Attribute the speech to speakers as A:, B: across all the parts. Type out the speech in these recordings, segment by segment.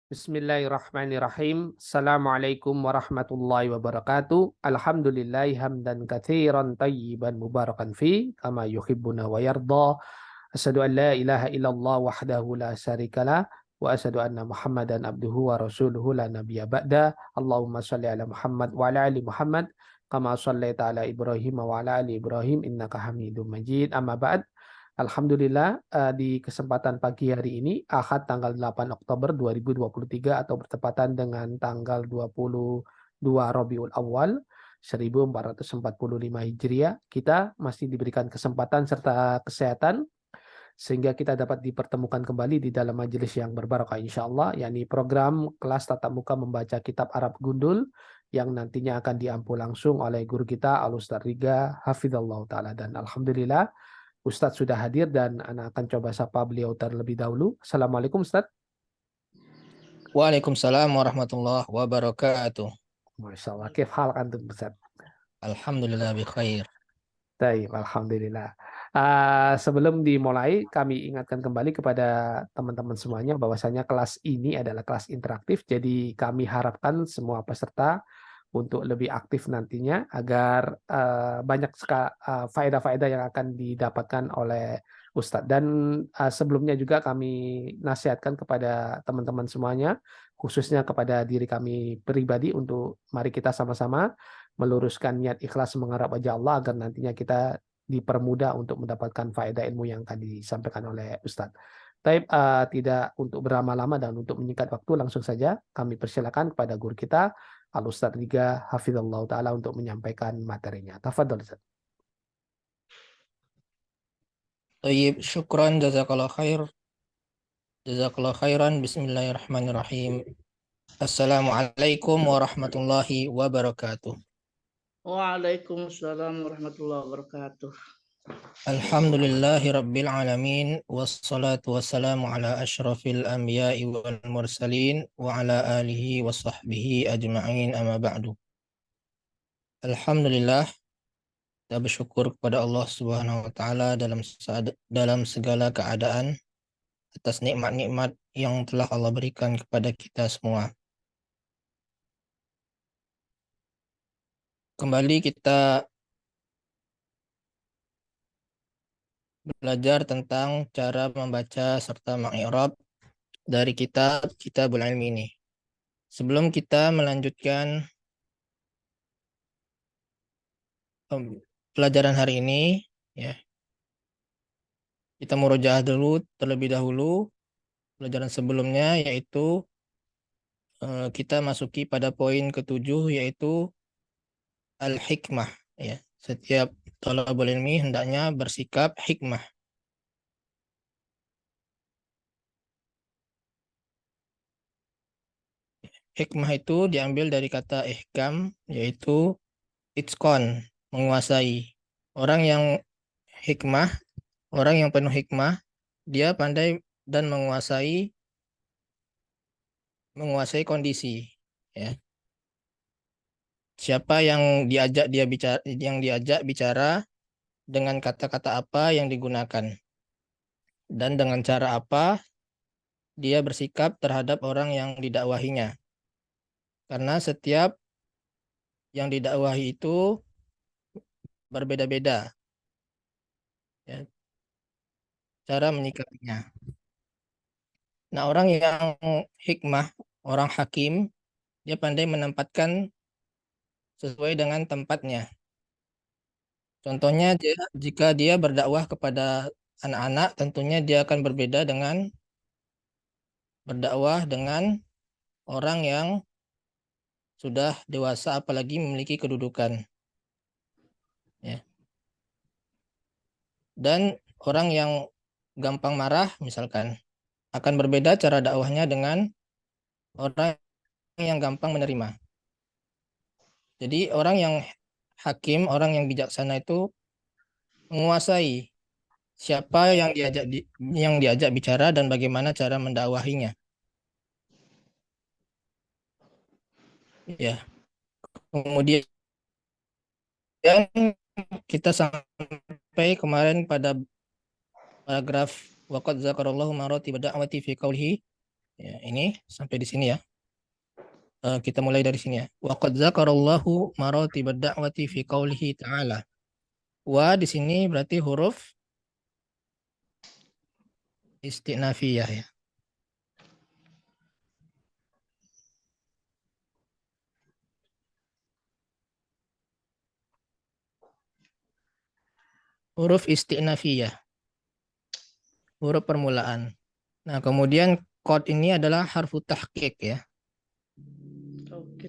A: Bismillahirrahmanirrahim. Assalamualaikum warahmatullahi wabarakatuh. Alhamdulillahi hamdan katsiran tayyiban mubarakan fi kama yuhibbuna wa yarda. Asyhadu an la ilaha illallah wahdahu la syarikalah wa asyhadu anna Muhammadan abduhu wa rasuluhu la nabiyya ba'da. Allahumma shalli ala Muhammad wa ala ali Muhammad kama shallaita ala Ibrahim wa ala ali Ibrahim innaka Hamidum Majid. Amma ba'd. Alhamdulillah di kesempatan pagi hari ini Ahad tanggal 8 Oktober 2023 atau bertepatan dengan tanggal 22 Rabiul Awal 1445 Hijriah, kita masih diberikan kesempatan serta kesehatan sehingga kita dapat dipertemukan kembali di dalam majelis yang berbarakah insyaallah, yakni program kelas tatap muka membaca kitab Arab Gundul yang nantinya akan diampu langsung oleh guru kita Al Ustaz Riga Hafizallahu taala. Dan alhamdulillah Ustadz sudah hadir dan Ana akan coba sapa beliau terlebih dahulu. Assalamualaikum Ustadz.
B: Waalaikumsalam warahmatullahi wabarakatuh.
A: Masya Allah, kif hal antum Ustadz?
B: Alhamdulillah bi khair.
A: Baik, alhamdulillah. Sebelum dimulai, kami ingatkan kembali kepada teman-teman semuanya bahwasanya kelas ini adalah kelas interaktif. Jadi kami harapkan semua peserta untuk lebih aktif nantinya agar banyak faedah-faedah yang akan didapatkan oleh Ustadz. Dan sebelumnya juga kami nasihatkan kepada teman-teman semuanya, khususnya kepada diri kami pribadi, untuk mari kita sama-sama meluruskan niat ikhlas mengharap wajah Allah agar nantinya kita dipermudah untuk mendapatkan faedah ilmu yang akan disampaikan oleh Ustadz. Tapi tidak untuk berlama-lama dan untuk menyingkat waktu, langsung saja kami persilakan kepada guru kita Al Ustadz Riga Hafizallahu taala untuk menyampaikan materinya. Tafadhol Ustaz.
B: Tayyib, syukran, jazakallah khair. Jazakallah khairan. Bismillahirrahmanirrahim. Assalamualaikum warahmatullahi wabarakatuh.
C: Waalaikumsalam warahmatullahi wabarakatuh.
B: Alhamdulillahi rabbil alamin. Wassalatu wassalamu ala ashrafil anbiya'i wal mursalin wa ala alihi wa sahbihi ajma'in amma ba'du. Alhamdulillah, kita bersyukur kepada Allah Subhanahu wa taala dalam segala keadaan atas nikmat-nikmat yang telah Allah berikan kepada kita semua. Kembali kita belajar tentang cara membaca serta mengi'rab dari Kitabul Ilmi ini. Sebelum kita melanjutkan pelajaran hari ini, ya, kita murojaah dulu terlebih dahulu pelajaran sebelumnya, yaitu kita masuki pada poin ke-7, yaitu al-hikmah. Ya, setiap thalabul ilmi hendaknya bersikap hikmah. Hikmah itu diambil dari kata ihkam, yaitu itqan, menguasai. Orang yang hikmah, orang yang penuh hikmah, dia pandai dan menguasai kondisi, ya. Siapa yang diajak bicara dengan kata-kata apa yang digunakan dan dengan cara apa dia bersikap terhadap orang yang didakwahinya. Karena setiap yang didakwahi itu berbeda-beda, ya, cara menyikapinya. Nah, orang yang hikmah, orang hakim, dia pandai menempatkan sesuai dengan tempatnya. Contohnya, jika dia berdakwah kepada anak-anak, tentunya dia akan berbeda dengan berdakwah dengan orang yang sudah dewasa, apalagi memiliki kedudukan, ya. Dan orang yang gampang marah misalkan akan berbeda cara dakwahnya dengan orang yang gampang menerima. Jadi orang yang hakim, orang yang bijaksana itu menguasai siapa yang diajak bicara dan bagaimana cara mendakwahinya. Ya. Kemudian kita sampai kemarin pada paragraf waqad zakarallahu marati da'wati fi qawlihi Ya, ini sampai di sini ya. Kita mulai dari sini ya. Wa qad dzakarallahu maratibad da'wati fi qaulihi ta'ala. Wa di sini berarti huruf istinafiyah ya. Huruf istinafiyah, huruf permulaan. Nah, kemudian qad ini adalah harfu tahqiq ya.
C: Oke.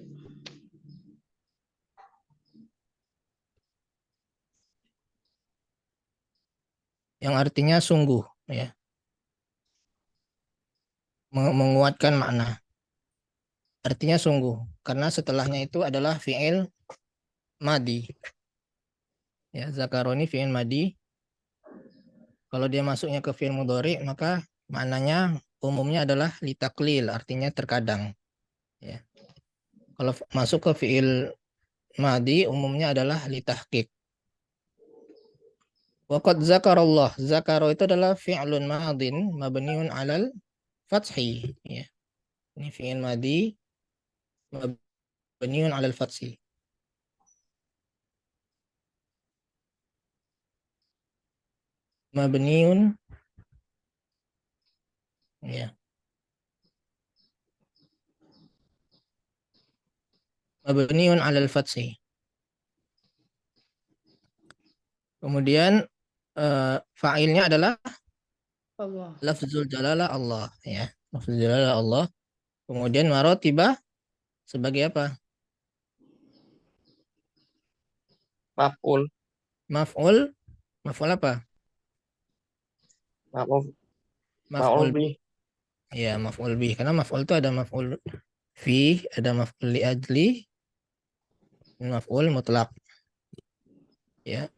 B: Yang artinya sungguh ya. Menguatkan makna. Artinya sungguh, karena setelahnya itu adalah fi'il madi. Ya, zakaroni fi'il madi. Kalau dia masuknya ke fi'il mudhari, maka maknanya umumnya adalah litaklil, artinya terkadang. Ya. Kalau masuk ke fi'il madi, umumnya adalah litahqiq. Waqad zakarallah. Zakaro itu adalah fi'lun madin mabniun alal fathi. Ya. Ini fi'il madi mabniun alal fathi. Mabniun ya. Mabniun alal fathi. Kemudian fa'ilnya adalah
C: Allah.
B: lafzul jalalah Allah ya. Lafzul jalalah Allah. Kemudian marotibah sebagai apa?
D: Maf'ul.
B: Maf'ul. Maf'ul apa?
D: Maf'ul.
B: Maf'ul
D: Maf'ul bih.
B: ya, maf'ul bih. Karena maf'ul itu ada maf'ul fi, ada maf'ul li ajli, maf'ul mutlak. Ya.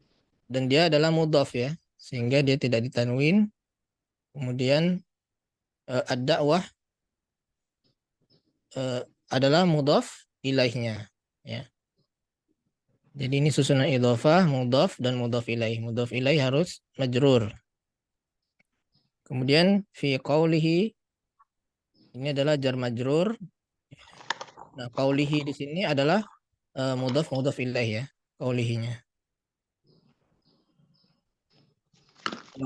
B: Dan dia adalah mudhaf ya. Sehingga dia tidak ditanwin. Kemudian ad-da'wah adalah mudhaf ilaihnya ya. Jadi ini susunan idhofah, mudhaf dan mudhaf ilaih. Mudhaf ilaih harus majrur. Kemudian fi qaulihi ini adalah jar majrur. Nah, qaulihi di sini adalah mudhaf ilaih ya, qaulihinya.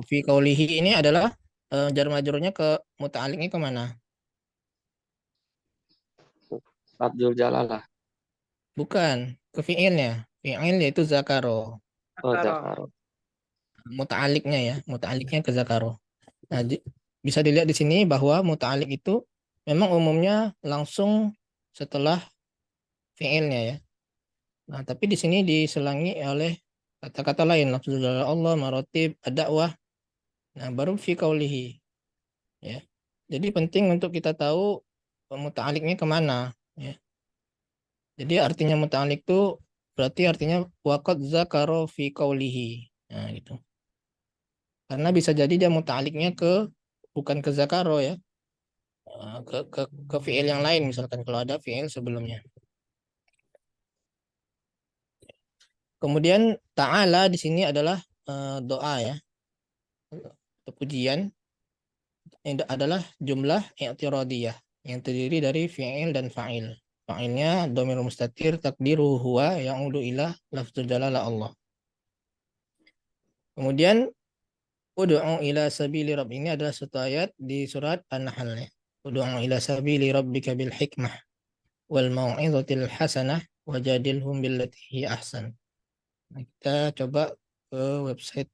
B: Fi qaulihi ini adalah jar majrurnya ke muta'alliqnya kemana?
D: Lafzul jalalah.
B: Bukan, ke fi'ilnya. Fi'il yaitu zakaro.
D: Oh,
C: Zakaro.
D: zakaro.
B: Muta'alliqnya ya, muta'alliqnya ke zakaro. Nah, bisa dilihat di sini bahwa muta'alliq itu memang umumnya langsung setelah fi'ilnya ya. Nah, tapi di sini diselangi oleh kata-kata lain, lafzul jalalah Allah, marotib, ad-da'wah. Nah, baru fi qaulihi ya. Jadi penting untuk kita tahu muta'alliqnya kemana ya. Jadi artinya muta'alliq itu berarti artinya waqad zakaro fi qaulihi. Nah, gitu. Karena bisa jadi dia muta'alliqnya ke bukan ke zakaro ya. Ke fi'il yang lain misalkan kalau ada fi'il sebelumnya. Kemudian ta'ala di sini adalah doa ya. Atau pujian. Ini adalah jumlah i'tiradiyah yang terdiri dari fi'il dan fa'il. Fa'ilnya dhamir mustatir takdiru huwa ya'udu ila lafzul jalalah Allah. Kemudian ud'u ila sabili rabb ini adalah satu ayat di surat An-Nahl ya. Ud'u ila sabili rabbika bil hikmah wal mau'izatil hasanah wajadilhum billati hi ahsan. Nah, kita coba ke website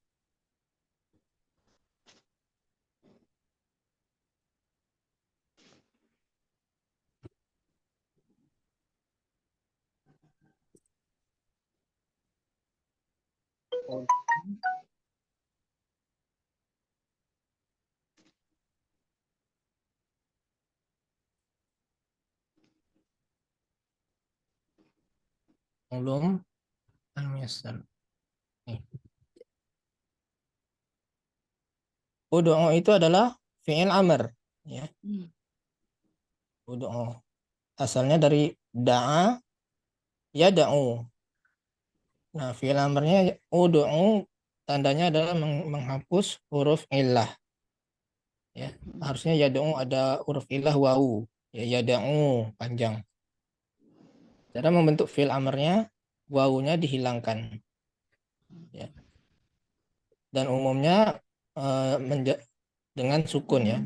B: Ulum al-Muyassar. Nih. Ud'u itu adalah fi'il amr ya. Ud'u asalnya dari da'a ya da'u. Nah, fi'il amrnya ud'u tandanya adalah menghapus huruf illah. Ya, harusnya yad'u ada huruf ilah wawu. Ya, yad'u panjang. Cara membentuk fi'il amarnya wawunya dihilangkan. Ya. Dan umumnya dengan sukun ya.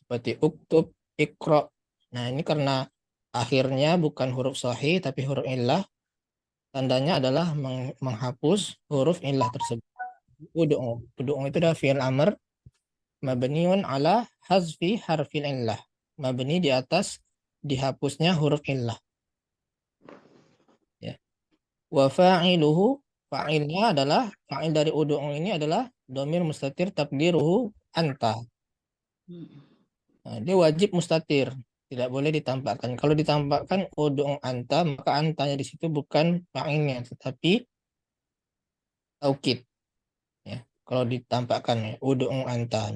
B: Seperti uktub, ikra. Nah, ini karena akhirnya bukan huruf sahih tapi huruf illah, tandanya adalah menghapus huruf illah tersebut. Ud'u. Ud'u itu adalah fi'il amr mabniun ala hazfi harfil illah. Mabni di atas dihapusnya huruf illah. Ya. Wa fa'iluhu, fa'ilnya adalah, fa'il dari ud'u ini adalah domir mustatir takdiruhu anta. Nah, dia wajib mustatir, tidak boleh ditampakkan. Kalau ditampakkan ud'u anta, maka antanya di situ bukan fa'ilnya, tetapi taukid. Ya. Kalau ditampakkan ya, ud'u anta.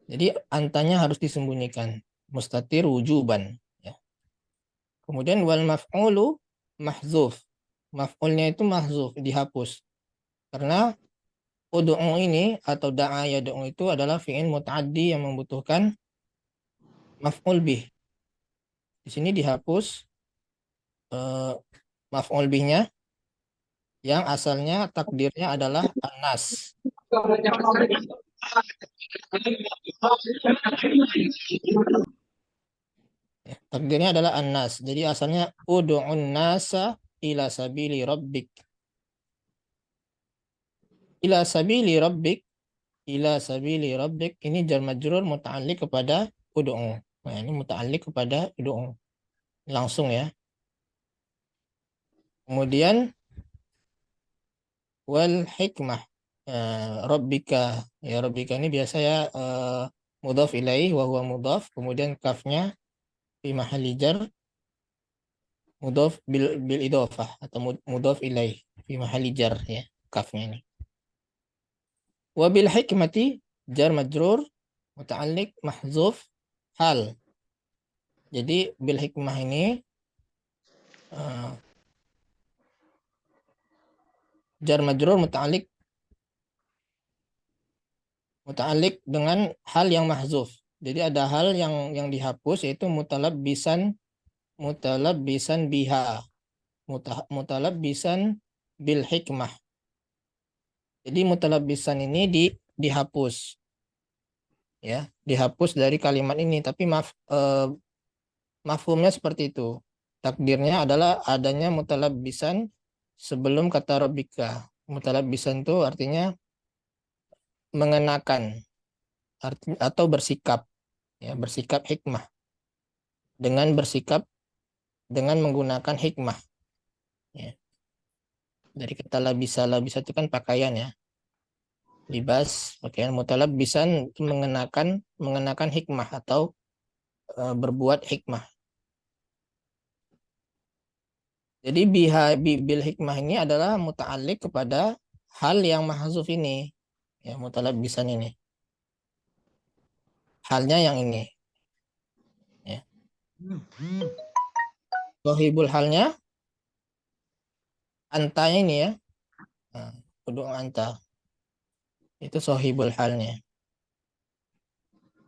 B: Jadi antanya harus disembunyikan. Mustatir wujuban. Ya. Kemudian wal maf'ulu mahzuf. Maf'ulnya itu mahzuf, dihapus. Karena ud'u ini atau da'a yad'u itu adalah fi'il muta'addi yang membutuhkan maf'ul bih. Di sini dihapus maf'ul bihnya yang asalnya takdirnya adalah anas. Ya, takdirnya adalah anas. Jadi asalnya ud'un nasa ila sabili rabbik. Ila sabili rabbik, ila sabili rabbik ini jar majrur muta'alliq kepada ud'u. Nah, ini muta'alliq kepada ud'u. Langsung ya. Kemudian wal hikmah. Rabbika. Ya rabbika ini biasa ya mudhaf ilaih wa huwa mudhaf, kemudian kafnya fi mahalli jar mudhaf bil idhofah atau mudhaf ilaih fi mahalli jar ya kafnya ini. Wa bil hikmati jar majrur muta'alliq mahzuf hal. Jadi bil hikmah ini jar majrur muta'alliq dengan hal yang mahzuf. Jadi ada hal yang dihapus yaitu mutalabbisan biha. Mutalabbisan bil hikmah. Jadi mutalabbisan ini dihapus. Ya, dihapus dari kalimat ini, tapi mafhumnya seperti itu. Takdirnya adalah adanya mutalabbisan sebelum kata rabbika. Mutalabbisan itu artinya mengenakan atau bersikap, ya bersikap hikmah dengan menggunakan hikmah, ya. Dari kata labisa itu kan pakaian ya, libas pakaian. Mutalabbisan itu mengenakan hikmah atau berbuat hikmah. Jadi bil hikmah ini adalah muta'alliq kepada hal yang mahzuf ini, ya mutalabbisan ini. Halnya yang ini. Ya. Sohibul halnya antanya ini ya. Nah, ud'u anta. Itu sohibul halnya.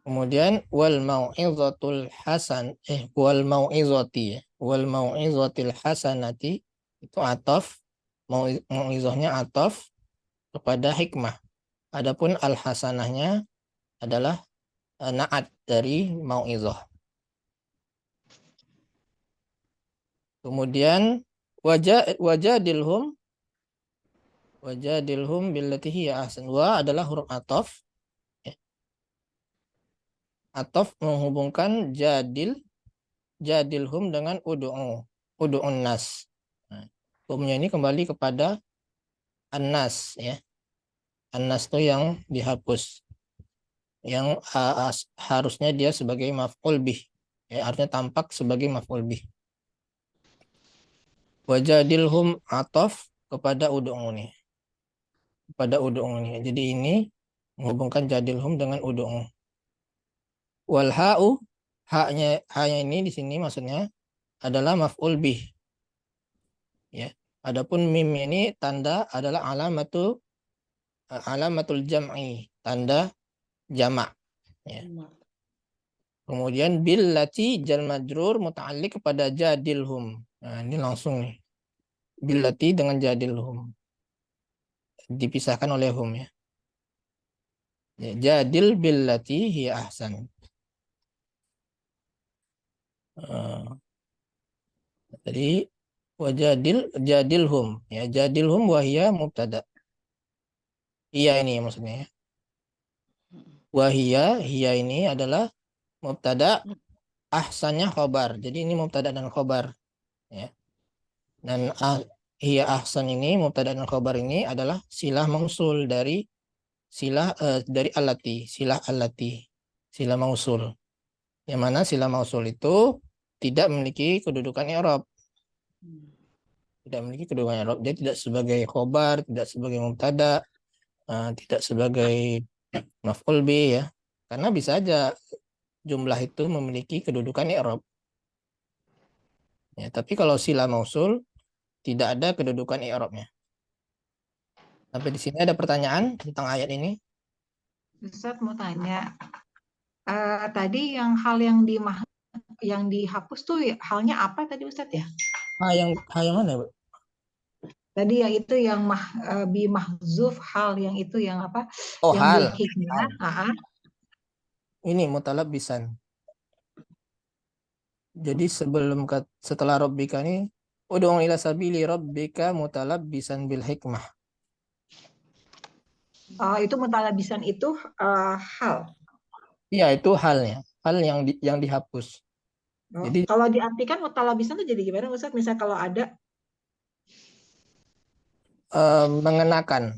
B: Kemudian wal mau'izatul hasan wal mau'izati ya. Wal mau'izatil hasanati itu ataf, mau'izahnya ataf kepada hikmah. Adapun al hasanahnya adalah naat dari mau'izah. Kemudian wajadilhum billati hiya ahsan. Wa adalah huruf ataf. Ya. Ataf menghubungkan jadilhum dengan ud'un nas. Nah, hukumnya ini kembali kepada an-nas ya. An-nas itu yang dihapus. Yang harusnya dia sebagai maf'ul bih. Ya, harusnya tampak sebagai maf'ul bih. Wajadilhum ataf kepada ud'u ini. Kepada ud'u ini. Jadi ini menghubungkan jadilhum dengan ud'u. Wal ha'u, haknya ini di sini maksudnya adalah maf'ul bih. Ya. Adapun mim ini tanda adalah alamatul jam'i, tanda jamak. Ya.
C: Mak.
B: Kemudian billati jar majrur muta'alliq kepada jadilhum. Nah, ini langsung nih. Billati dengan jadilhum. Dipisahkan oleh hum ya. Ya, jadil billati hiya ahsan. Jadi jadilhum ya, jadilhum wahia mubtada. Iya ini maksudnya ya. Wahia hiya ini adalah mubtada, ahsannya khobar. Jadi ini mubtada dan khobar ya. Dan hiya ahsan ini mubtada dan khobar ini adalah silah mausul dari dari alati, silah alati, silah mausul. Yang mana silah mausul itu tidak memiliki kedudukan i'rab. Tidak memiliki kedudukan i'rab. Dia tidak sebagai khobar, tidak sebagai mubtada, tidak sebagai maf'ul bih ya. Karena bisa aja jumlah itu memiliki kedudukan i'rab. Ya, tapi kalau sila mausul tidak ada kedudukan i'rabnya. Sampai di sini ada pertanyaan tentang ayat ini.
E: Ustadz mau tanya, tadi yang hal yang dihapus tuh halnya apa tadi Ustadz ya?
B: Yang mana, Bu?
E: Tadi yang itu yang bi mahzuf hal yang itu yang apa?
B: Oh,
E: yang
B: hal.
E: bil hikmah.
B: Ini mutalabbisan. Jadi setelah rabbika ini ud'u ila sabili rabbika mutalabbisan bil hikmah.
E: Itu mutalabisan itu hal.
B: Iya, itu halnya. Hal yang dihapus. Jadi
E: Kalau diartikan mutalabisan itu jadi gimana Ustadz? Misal kalau ada
B: mengenakan.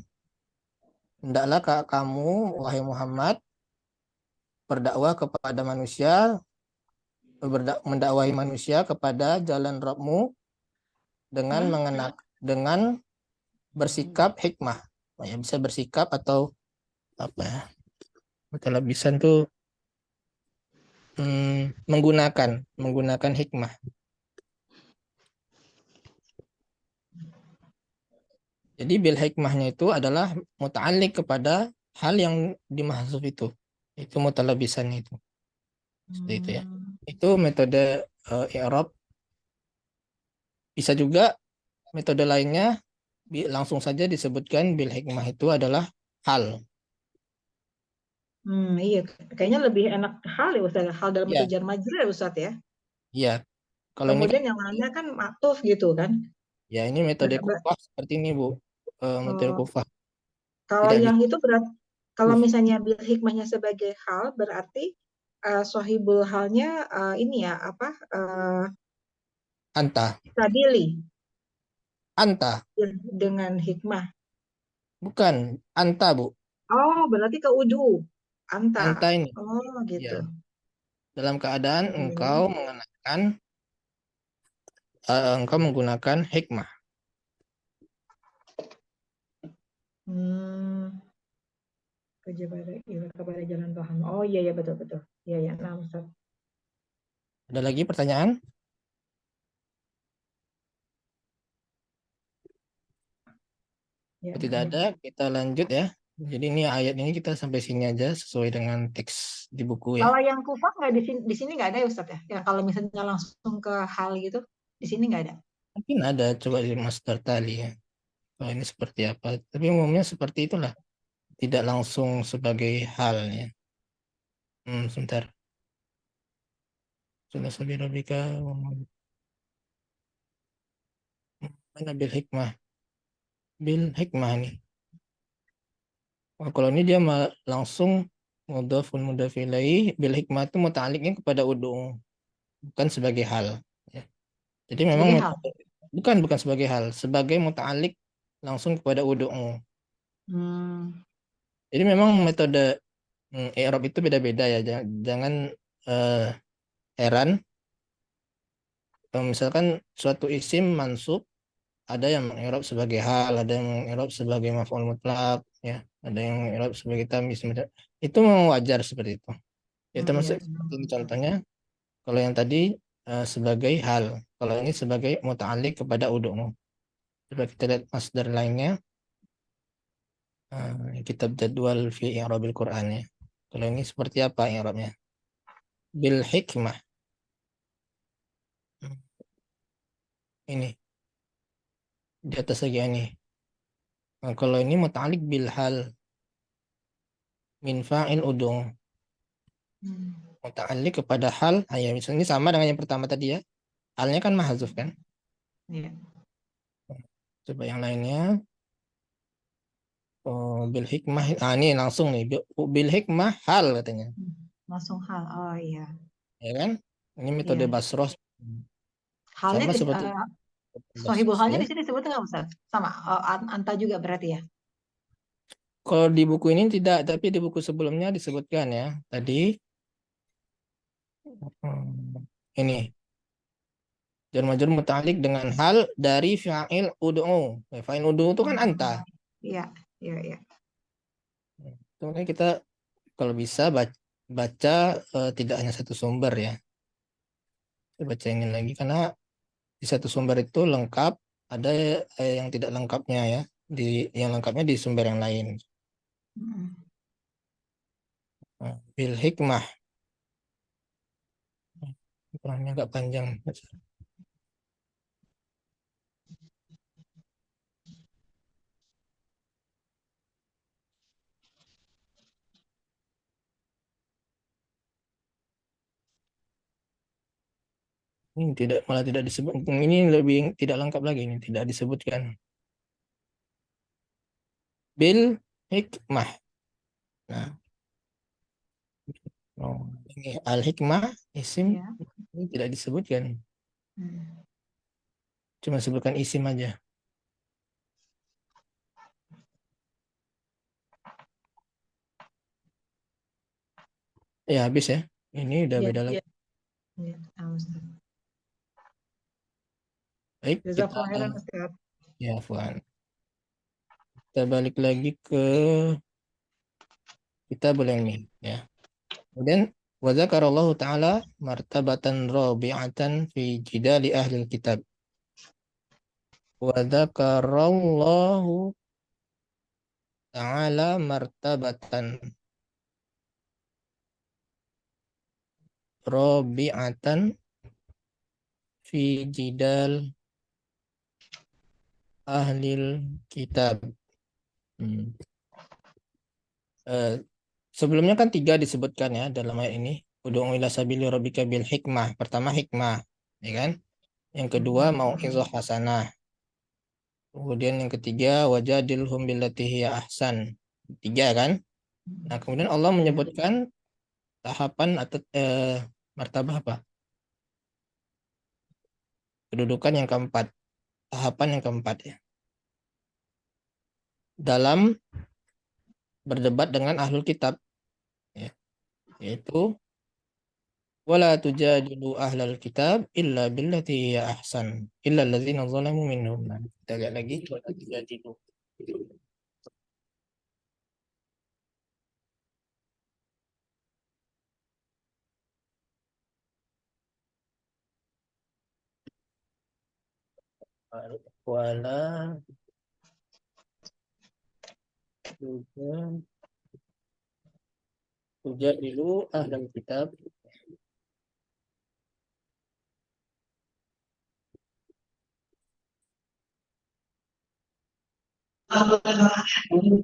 B: Hendaklah kamu, wahai Muhammad, berdakwah kepada manusia, mendakwahi manusia kepada jalan Rabbmu dengan dengan bersikap hikmah. Ya, bisa bersikap atau apa ya? Mutalabisan tuh menggunakan hikmah. Jadi bil hikmahnya itu adalah muta'alliq kepada hal yang dimahzuf itu. Itu mutalabisannya itu. Seperti itu ya. Itu metode i'rab. Bisa juga metode lainnya langsung saja disebutkan bil hikmah itu adalah hal.
E: Iya, kayaknya lebih enak hal ya Ustadz. Hal dalam bentuk
B: Iya,
E: jar majrur ya Ustadz ya.
B: iya. Kalau ini kan
E: Kemudian yang lainnya kan matuf gitu kan.
B: ya ini metode
E: Ber- ber-
B: kufah seperti ini, Bu. Metode
E: oh,
B: kufah.
E: Kalau
B: Tidak bisa.
E: yang itu kalau misalnya bil hikmahnya sebagai hal berarti sohibul halnya ini ya apa
B: Anta.
E: sabili
B: Anta.
E: dengan hikmah.
B: Bukan. Anta, Bu.
E: Oh, berarti ke udu anta.
B: Anta ini.
E: Oh, gitu.
B: Ya. Dalam keadaan engkau menggunakan hikmah.
E: Kepada jalan Tuhan. Oh iya ya betul betul. Iya ya. Nah, Ustaz.
B: Ada lagi pertanyaan?
E: Ya,
B: Tidak ada, kita lanjut ya. Jadi ini ayat ini kita sampai sini aja sesuai dengan teks di buku ya.
E: Kalau yang kufah nggak di sini nggak ada ya Ustaz ya? Yang kalau misalnya langsung ke hal gitu di sini nggak ada.
B: Mungkin ada, coba di master tali ya. Kalau ini seperti apa? Tapi umumnya seperti itulah. Tidak langsung sebagai hal ya. Sebentar. Sudah sabira bika mana bil hikmah. Bil hikmah nih. Kalau ini dia langsung mudhafun mudhaf ilaih, bil hikmah itu muta'alliqnya kepada udung, bukan sebagai hal ya. Jadi memang
E: Sebagai hal.
B: bukan sebagai hal, sebagai muta'alliq langsung kepada udung. Jadi memang metode i'rab itu beda-beda ya. Jangan heran misalkan suatu isim mansub ada yang mengi'rab sebagai hal, ada yang mengi'rab sebagai maf'ul mutlaq ya, ada yang mengi'rab sebagai tamyiz. Itu memang wajar seperti itu. Ya termasuk seperti ini contohnya. Kalau yang tadi sebagai hal, kalau ini sebagai muta'alliq kepada udung. Coba kita lihat masdar lainnya. Kitab jadwal fi i'rabil Qur'an ya. Kalau ini seperti apa i'rabnya? Bil hikmah. Ini di atas lagi ini. Nah, kalau ini muta'alliq bil hal min fa'il udung.
E: Hmm.
B: Muta'alliq kepada hal. Ya, misalnya ini sama dengan yang pertama tadi ya. Halnya kan mahzuf kan?
E: Iya.
B: Coba yang lainnya. Oh, bil hikmah. Ini langsung nih. Bil hikmah hal katanya.
E: Langsung hal. Oh iya.
B: Ya kan? Ini metode
E: Iya.
B: Basros.
E: Halnya
B: Sama seperti
E: sohibul
B: Basros
E: halnya
B: ya.
E: di sini disebut nggak Ustaz? Sama anta juga berarti ya?
B: Kalau di buku ini tidak, tapi di buku sebelumnya disebutkan ya. Tadi ini jar majrur muta'alliq dengan hal dari fa'il ud'u. Fa'il ud'u itu kan anta.
E: Iya, iya, iya.
B: Itu kan kita kalau bisa baca tidak hanya satu sumber ya. Saya baca ini lagi karena di satu sumber itu lengkap, ada yang tidak lengkapnya ya. Yang lengkapnya di sumber yang lain. Bil hikmah. Kurangnya agak panjang. Ini malah tidak disebut. Ini lebih tidak lengkap lagi, ini tidak disebutkan. Bil hikmah. Nah, ini al hikmah isim
E: Iya.
B: ini tidak disebutkan. Cuma sebutkan isim aja. Ya habis ya. Ini udah
E: Iya,
B: beda lagi.
E: iya. Iya, tahu, Ustaz.
B: Baik, kita
E: Jazakallah khairan, Ustaz.
B: ya Fuan. Kita balik lagi ke kita boleh ini ya. Kemudian wa dzakarallahu ta'ala martabatan rabi'atan fi jidali ahli kitab. Wa dzakarallahu ta'ala martabatan rabi'atan fi jidal ahlil kitab. Sebelumnya kan 3 disebutkan ya dalam ayat ini. Ud'u ila sabili rabbika bil hikmah. Pertama hikmah, ya kan? Yang kedua mau'izah hasanah. Kemudian yang ketiga wajadilhum billati hiya ahsan. 3 kan? Nah, kemudian Allah menyebutkan tahapan atau martabah apa? Kedudukan yang keempat. Tahapan yang keempat ya. Dalam berdebat dengan ahlul kitab ya. Yaitu wala tujadilu ahlal kitab illa billati hiya ahsan illa alladzina zalamu minhum. Nah, kita lihat lagi wala tujadilu. Wala tujadilu ahlal kitab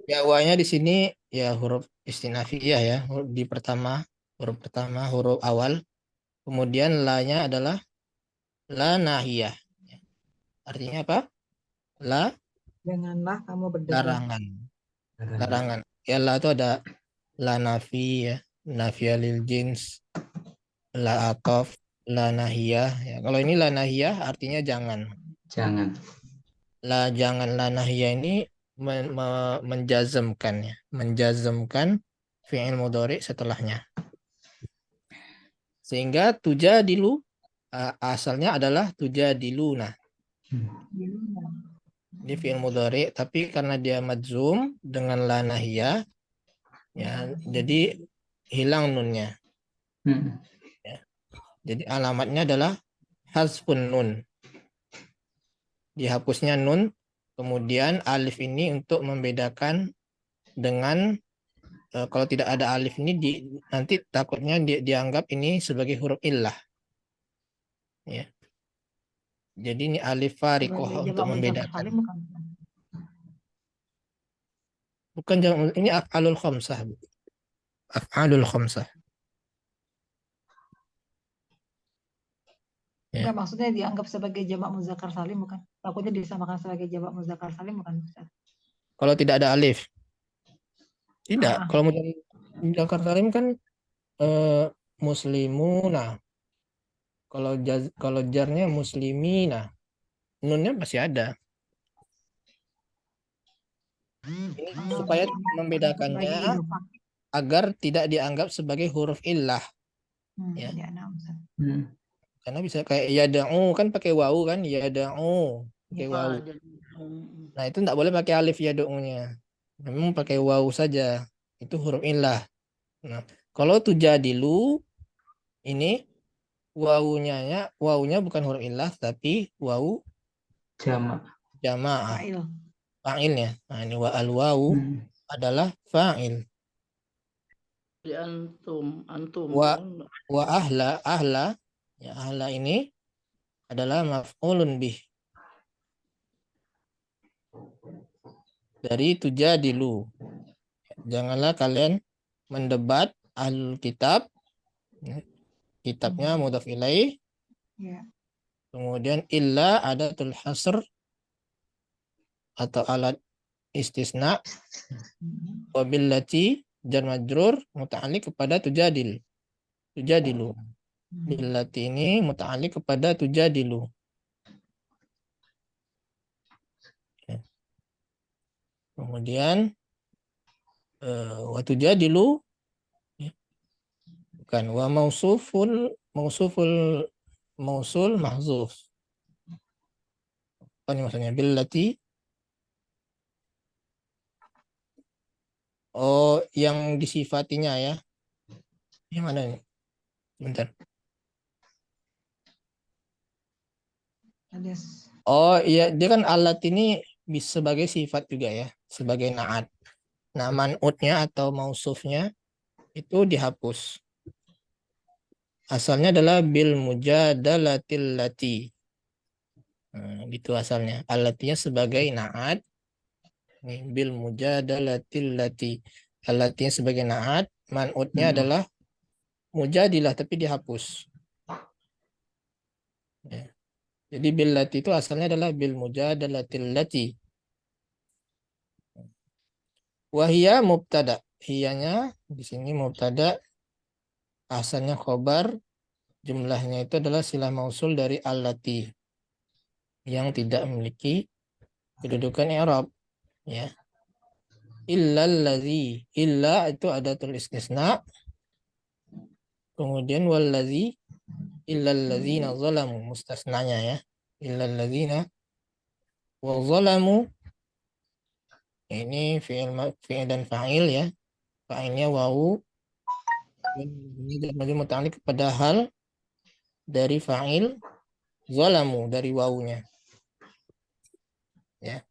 B: ya, wa-nya di sini ya huruf istinafiyah ya, di huruf pertama huruf awal, kemudian la-nya adalah la nahiyah. Artinya apa? La
E: Janganlah kamu berdebat.
B: larangan. Larangan. Ya la itu ada la nafi ya, nafiyah lil jins, la atof, la nahiyah ya. Kalau ini la nahiyah artinya jangan.
F: Jangan.
B: Jangan la nahiyah ini menjazmkan ya, menjazmkan fi'il mudhari setelahnya. Sehingga tujadilu asalnya adalah tujadiluna. Ini fi'il mudhari, tapi karena dia madzum dengan la nahiyah ya, jadi hilang nunnya. Ya. Jadi alamatnya adalah hazfun nun. Dihapusnya nun, kemudian alif ini untuk membedakan dengan kalau tidak ada alif ini nanti takutnya dianggap ini sebagai huruf illah. Ya. Jadi ini alif fariqoh
E: Sebagai
B: untuk
E: jamak muzakkar
B: membedakan.
E: salim bukan?
B: Bukan ini af'alul khamsah. Af'alul khamsah. Ya.
E: Enggak, maksudnya dianggap sebagai jamak muzakkar salim bukan? Takutnya disamakan sebagai jamak muzakkar salim bukan, Ustaz?
B: Kalau tidak ada alif. Tidak.
E: Ah,
B: Kalau muzakkar salim kan muslimuna. Kalau jarnya muslimina. Nunnya masih ada. Ini supaya
E: sebagai
B: membedakannya
E: idhofah.
B: agar tidak dianggap sebagai huruf illah. Ya.
E: Ya, nah, Ustaz.
B: Karena bisa kayak yada'u kan pakai wawu kan, yada'u pakai
E: Ya.
B: wawu. Nah, itu enggak boleh pakai alif yada'unya. Memang pakai wawu saja. Itu huruf illah. Nah, kalau tujadilu ini wawunya bukan huruf illah tapi wawu jamaah.
E: Fa'il.
B: Fa'ilnya. Nah, ini wa al wawu adalah fa'il.
C: Di antum
B: Wa ahla ya ahla ini adalah maf'ulun bih. Dari tujadilu. Janganlah kalian mendebat ahlul kitab. Kitabnya mudhaf ilaih.
E: Ya.
B: Kemudian illa adatul hasr atau alat istisna. Wabillati jar majrur muta'alliq kepada tujadilu. Billati ini muta'alliq kepada tujadilu. Kemudian wa tujadilu bukan wa mausul mahzuf. Apa ini maksudnya? Billati. Oh, yang disifatinya ya. Yang mana ini? Bentar. Oh iya, dia kan alat ini bisa sebagai sifat juga ya, sebagai na'at. Nah, man'utnya atau mausufnya itu dihapus. Asalnya adalah bil mujadalatil lati. Nah, gitu asalnya. Alatnya sebagai na'at. Nih, bil mujadalatil lati. Alatnya sebagai na'at, man'utnya adalah mujadilah tapi dihapus. Ya. Jadi bil lati itu asalnya adalah bil mujadalatil lati. Wahia mubtada. Hiyanya di sini mubtada, asalnya khobar, jumlahnya itu adalah silah mausul dari allati yang tidak memiliki kedudukan i'rab ya. Illallazi, illa itu adatul istisna. Kemudian wallazi, illallazina zalamu mustasnanya ya. Illallazina wa zalamu ini fi'il dan fa'il ya. Fa'ilnya wawu. Ini muta'alliq kepada hal dari fa'il, zalamu dari wawunya. Ya.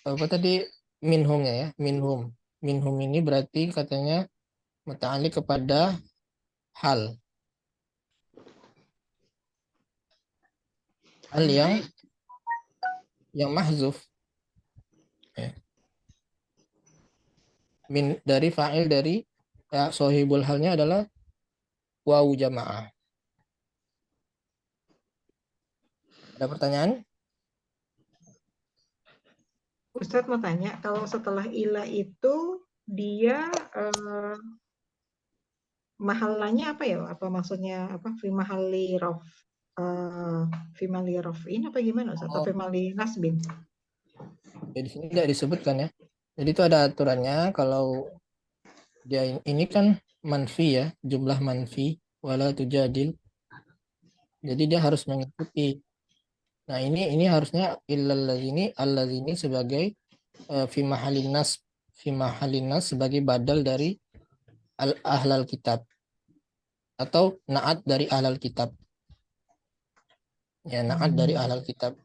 B: Apa tadi minhumnya ya? Minhum. Minhum ini berarti katanya muta'alliq kepada hal. Hal yang mahzuf. Ya. Dari fa'il dari ya, sohibul halnya adalah wawu jamaah. Ada pertanyaan?
E: Ustadz mau tanya, kalau setelah ila itu dia mahallanya apa ya? Apa maksudnya apa? Fi mahalli raf'in apa gimana Ustadz? Atau fi mahalli nasbin?
B: Jadi sini tidak disebutkan ya. Jadi itu ada aturannya kalau dia ini kan manfi ya, jumlah manfi wala tujadil. Jadi dia harus mengikuti. Nah, ini harusnya alladzini sebagai fi mahallin nas sebagai badal dari ahlal kitab atau naat dari ahlal kitab. Ya, naat dari ahlal kitab.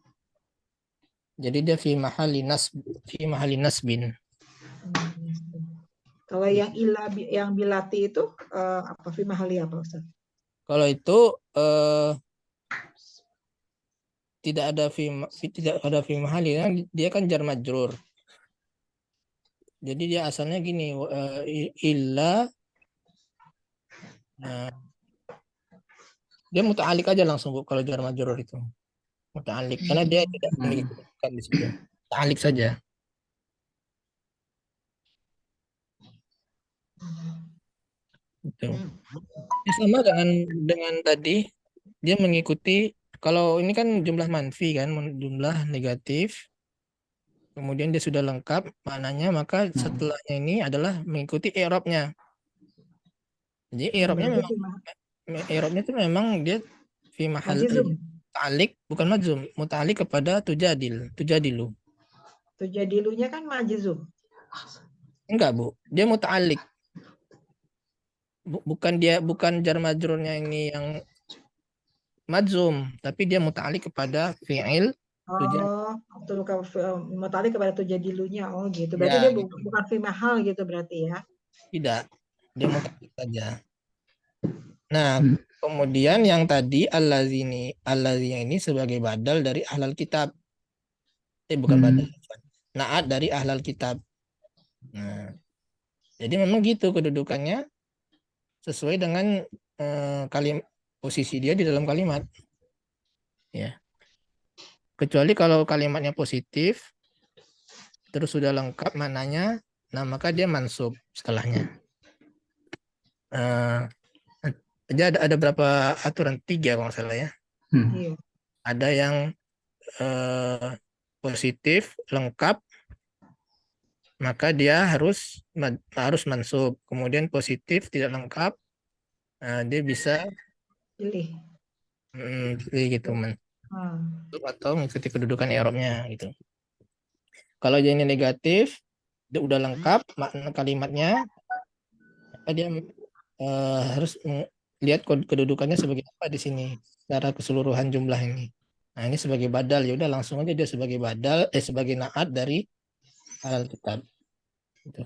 B: Jadi dia fi mahallin nasbin.
E: Kalau yang yang bilati itu apa fi mahali apa Ustaz?
B: Kalau itu tidak ada fi mahali, dia kan jar majrur. Jadi dia asalnya gini, illa, nah, dia muta'alik aja langsung Bu kalau jar majrur itu. Muta'alik karena dia tidak memiliki kedudukan di situ. Muta'alik saja. Gitu. Ya, sama dengan tadi, dia mengikuti, kalau ini kan jumlah manfi kan, jumlah negatif, kemudian dia sudah lengkap maknanya, maka setelahnya ini adalah mengikuti i'rabnya. Jadi
E: Berarti fi
B: i'rabnya itu memang dia fi mahal
E: majizum.
B: muta'alik, bukan majzum, muta'alik kepada tujadilu.
E: Tujadilunya kan majizum.
B: Enggak, Bu. Dia muta'alik. Bukan jar majrurnya ini yang majzum, tapi dia muta'alik kepada fi'il tujadilu.
E: Oh, betul mutali kepada tujadilunya. Oh, gitu. Berarti
B: Ya,
E: dia
B: gitu.
E: bukan fi mahal gitu berarti ya.
B: Tidak. Dia muta'alik saja. Nah, kemudian yang tadi allazina ini sebagai badal dari ahlal kitab. Bukan badal. Naat dari ahlal kitab. Nah, jadi memang gitu kedudukannya sesuai dengan posisi dia di dalam kalimat. Ya. Kecuali kalau kalimatnya positif, terus sudah lengkap maknanya, nah maka dia mansub setelahnya. Jadi ada berapa aturan? 3 kalau nggak salah ya.
E: Iya.
B: Ada yang positif lengkap, maka dia harus mansub. Kemudian positif tidak lengkap, dia bisa
E: Pilih.
B: pilih gitu atau mengikuti kedudukan i'rabnya gitu. Kalau dia ini negatif, dia udah lengkap makna kalimatnya, maka dia harus lihat kedudukannya sebagai apa di sini secara keseluruhan jumlah ini. Nah, ini sebagai badal, ya udah langsung aja dia sebagai badal sebagai naat dari ahlul kitab. Gitu.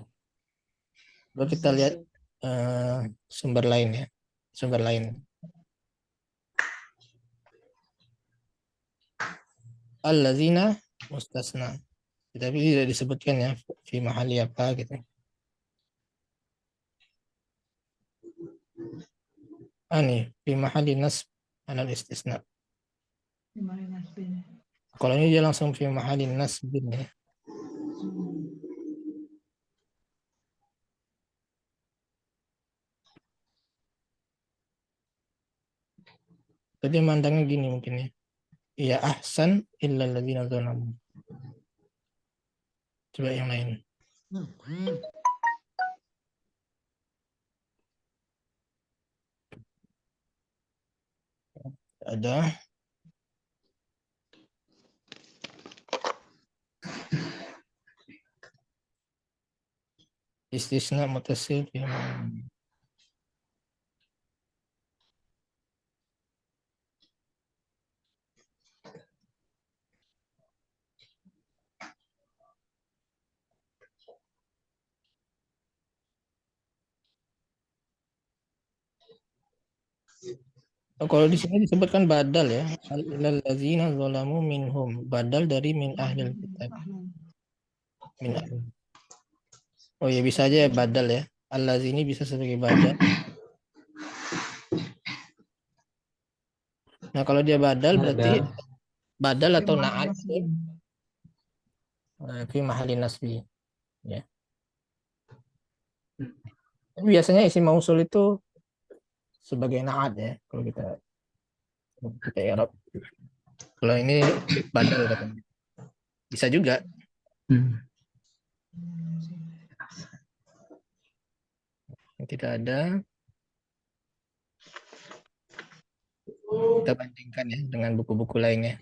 B: Lalu kita lihat sumber lain ya. Sumber lain. Allazina mustasna. Tapi tidak disebutkan ya fi mahali apa gitu. Nih, fi mahali nasb alal istisna. Kalau ini dia langsung fi mahali nasbin ya. Tadi mandangnya gini mungkin ya. Ya ahsan illa alladzina zalamu. Coba yang lain. Ada istisna mutasil fi kalau di sini disebutkan badal ya, alladzina zalamu minhum, badal dari min ahlil kitab. Min ahlil. Oh ya bisa aja ya badal ya. Allazini bisa sebagai badal. Nah, kalau dia badal berarti badal atau naat fi mahali nasbi ya. Tapi biasanya isim mausul itu sebagai naat ya kalau kita i'rab. Kalau ini badal katanya. Bisa juga. Tidak ada. Kita bandingkan ya dengan buku-buku lainnya.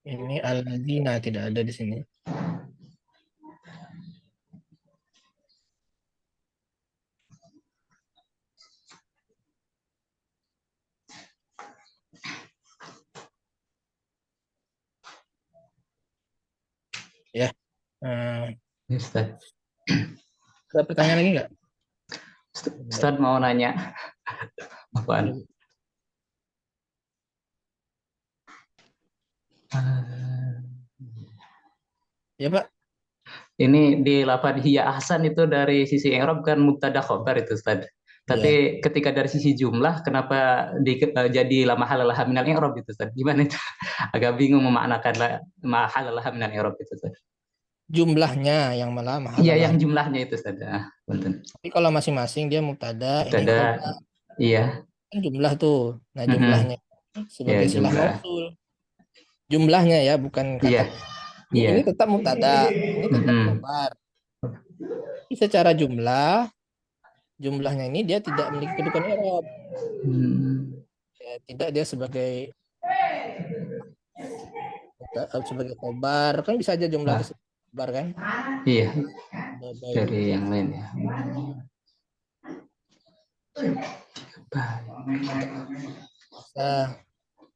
B: Ini al-ladzina tidak ada di sini. Ya. Eh,
F: Ya, Ustaz.
B: ada pertanyaan lagi nggak?
F: Ustaz mau nanya apaan?
B: Ya Pak.
F: Ini di lafadz hiya ahsan itu dari sisi i'rab kan mubtada khobar itu Ustaz. Tapi ketika dari sisi jumlah kenapa jadi la mahalalah minal i'rab itu Ustaz? Gimana itu? Agak bingung memaknakan la mahalalah minal i'rab itu Ustaz.
B: Jumlahnya yang malah
F: Iya, yang
B: mahalalah.
F: jumlahnya itu Ustaz. Ah, punten.
B: Tapi kalau masing-masing dia mubtada, ini
F: Mubtada,
B: khobar.
F: iya.
B: Kan jumlah tuh. Nah,
F: Mm-mm.
B: jumlahnya
F: Ya,
B: sebagai silah
F: jumlah.
B: mausul. Jumlahnya ya, bukan
F: Iya,
B: kata.
F: iya.
B: Ini tetap mubtada, ini tetap
F: Mm-mm.
B: khobar. Tapi secara jumlahnya ini dia tidak memiliki kedudukan i'rab. Ya, tidak dia sebagai khobar, kan bisa aja jumlah
F: Ah,
B: disebut khobar kan.
F: iya,
B: Sebagai
F: dari yang lain ya.
B: bisa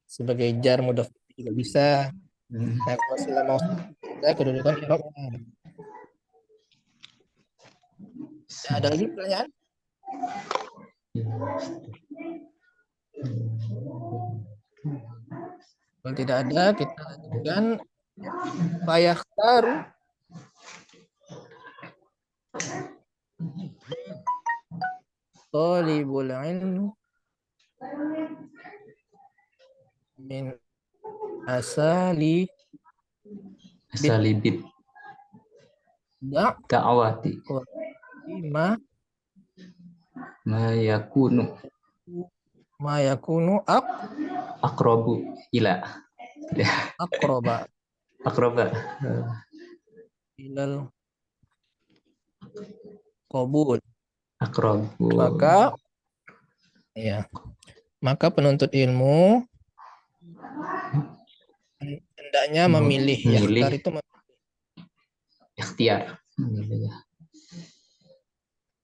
B: sebagai jar mudhaf juga bisa. Nah, kalau silah mausul ada kedudukan i'rabnya. Ya, ada lagi pertanyaan? Kalau tidak ada, kita lanjutkan. Fayakhtaru talibul ilmu min asali
F: Asalibid da'wati
B: ma
F: ma
B: yakunu
F: aqrabu ila
B: aqraba
F: aqraba
B: ilal qabul.
F: aqrabu
B: Maka penuntut ilmu hendaknya memilih. Yakhtar itu
F: ikhtiar.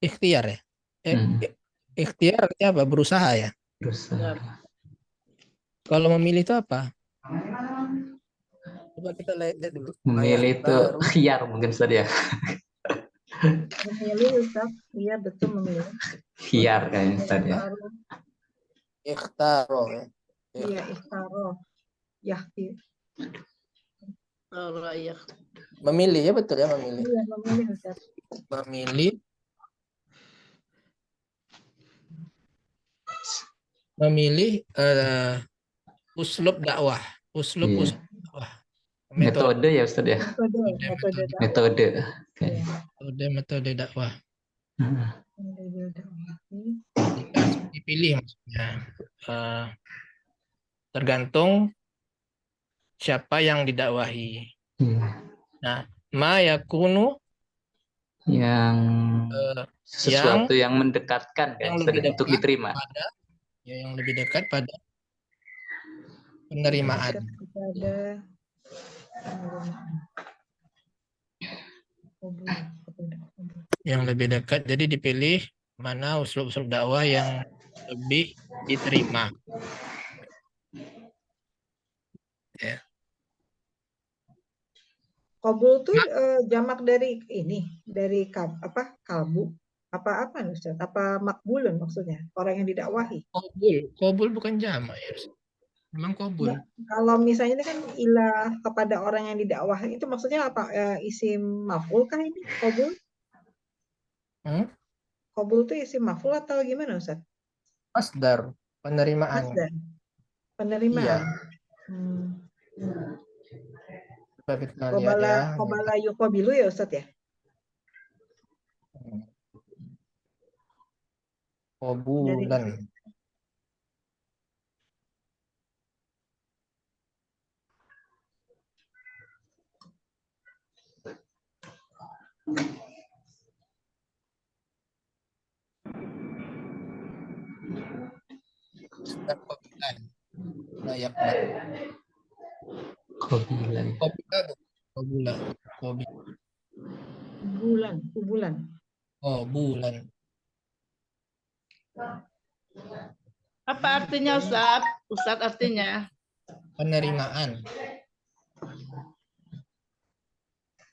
B: Ikhtiar ya. Ikhtiar artinya apa? Berusaha ya.
F: Berusaha.
B: Kalau memilih itu apa? Coba kita lihat dulu.
F: Memilih itu khiyar mungkin Ustaz ya.
E: Memilih Ustaz, iya betul memilih.
F: Khiyar kayaknya Ustaz ya.
B: Ikhtaro ya.
E: Iya, ikhtaro. Yahti.
B: Memilih ya, betul ya, memilih.
E: Iya, memilih Ustaz.
B: Memilih uslub dakwah. Uslub dakwah.
F: Metode ya Ustaz ya.
B: Metode dakwah. Jika dipilih maksudnya tergantung siapa yang didakwahi. Nah, ma yakunu
F: yang sesuatu yang mendekatkan
B: yang
F: Ustaz,
B: lebih
F: untuk diterima.
B: Yang lebih dekat pada penerimaan. Yang lebih dekat, jadi dipilih mana usul-usul dakwah yang lebih diterima. Ya.
E: Qabul tuh jamak dari ini, dari kalbu. Apa Ustaz? Apa makbulun maksudnya? Orang yang didakwahi.
B: Qabul bukan jamak ya. Memang qabul.
E: Ya, kalau misalnya ini kan ilah kepada orang yang didakwahi itu maksudnya apa? Isim maf'ul kah ini? Qabul? Qabul itu isim maf'ul atau gimana Ustaz?
B: Masdar, penerimaan.
E: Masdar. Penerimaan.
B: Iya.
E: Qabala yuqabilu ya Ustaz ya?
B: Qabulan. Qabulan. Layak
F: Qabulan.
E: Kubulan.
B: Oh, bulan.
C: Apa artinya Ustaz? Ustaz artinya?
B: Penerimaan.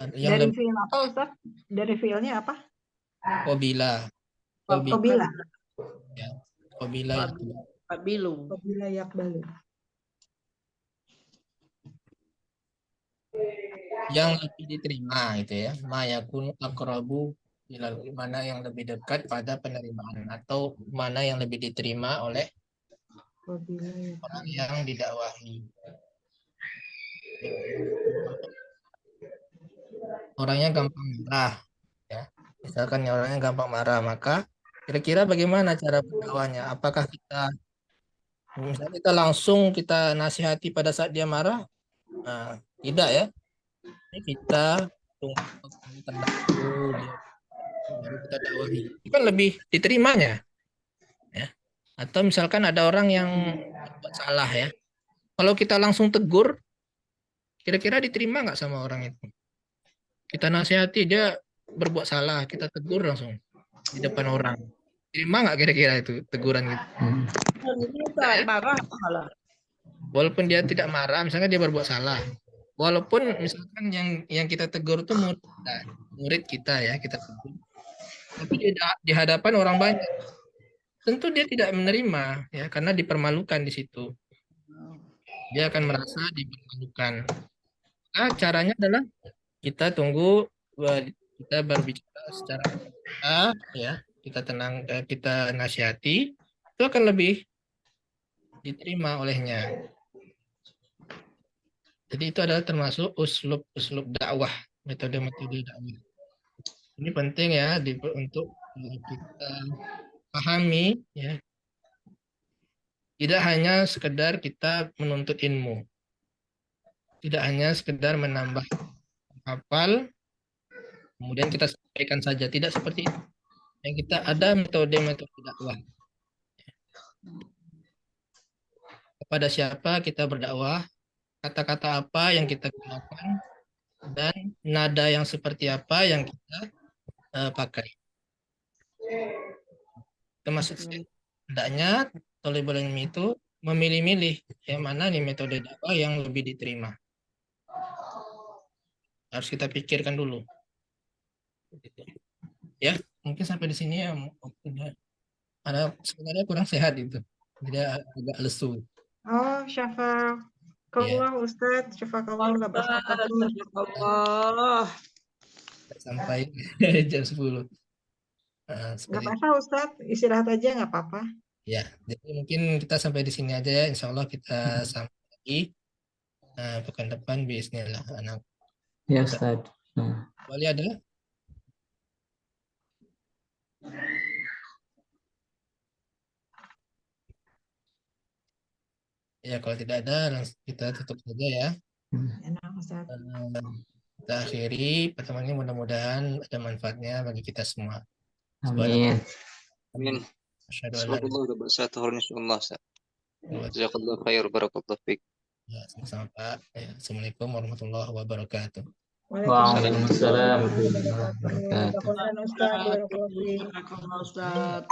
B: Yang
E: Dari
B: lebih
E: fiil apa Ustaz? Dari fiilnya apa?
B: qabila. Qabila,
E: Qabila.
B: ya. Qabila itu.
C: Qabilu.
E: Qabila yaqbalu.
B: Yang lebih diterima itu ya. Ma yakunu aqrabu ilal, mana yang lebih dekat pada penerimaan atau mana yang lebih diterima oleh
E: Qabila
B: orang
E: yaqbalu.
B: yang didakwahi. Orangnya gampang marah, ya. Misalkan orangnya gampang marah, maka kira-kira bagaimana cara berdakwahnya? Apakah misalnya kita langsung kita nasihati pada saat dia marah? Nah, tidak ya. Ini kita tunggu tenang dulu, dia baru kita dakwahi. Itu kan lebih diterimanya, ya. Atau misalkan ada orang yang buat salah ya. Kalau kita langsung tegur, kira-kira diterima nggak sama orang itu? Kita nasihati dia berbuat salah, kita tegur langsung di depan orang. Terima nggak kira-kira itu teguran gitu?
C: Ini saat marah malah.
B: Walaupun dia tidak marah, misalnya dia berbuat salah. Walaupun misalkan yang kita tegur itu murid kita ya, kita tegur. Tapi di hadapan orang banyak, tentu dia tidak menerima ya, karena dipermalukan di situ. Dia akan merasa dipermalukan. Nah, caranya adalah kita tunggu, kita berbicara secara ya, kita tenang, kita nasihati, itu akan lebih diterima olehnya. Jadi itu adalah termasuk uslub dakwah, metode-metode dakwah. Ini penting ya untuk kita pahami ya. Tidak hanya sekedar kita menuntut ilmu. Tidak hanya sekedar menambah hafal, kemudian kita sampaikan saja. Tidak seperti itu. Yang kita ada metode-metode dakwah. Kepada siapa kita berdakwah, kata-kata apa yang kita gunakan, dan nada yang seperti apa yang kita pakai. Termasuk hendaknya thalibul ilmi itu memilih-milih yang mana nih metode dakwah yang lebih diterima. Harus kita pikirkan dulu. Ya, mungkin sampai di sini ya waktunya. Ada sebenarnya kurang sehat itu. Jadi agak lesu.
E: Oh, syafakallah Ustaz, syafakallah la barakatuh.
C: Allah.
B: Sampai jam 10.
E: Nggak
B: Seperti itu.
E: apa-apa Ustaz, istirahat aja nggak apa-apa.
B: Ya, jadi mungkin kita sampai di sini aja ya. Insya Allah kita sampai lagi pekan depan bismillah. Anak
F: Ya Ustaz.
B: Wali ada? Ya, kalau tidak ada langsung kita tutup saja ya.
E: Enak Ustaz.
B: Kita akhiri pertemuan ini, mudah-mudahan ada manfaatnya bagi kita semua.
F: Amin.
D: Amin.
B: Asyhadu an la
D: Semoga Allah berbahagia insyaallah.
B: ilaha
D: Jazakallahu khair, barakallahu fiik.
B: illallah. Sama-sama Pak. Ya, Assalamualaikum warahmatullahi wabarakatuh.
F: Waalaikumsalam warahmatullahi wabarakatuh.
E: Jazakallah Ustaz, barakallahu fiik.
C: Jazakallah Ustaz.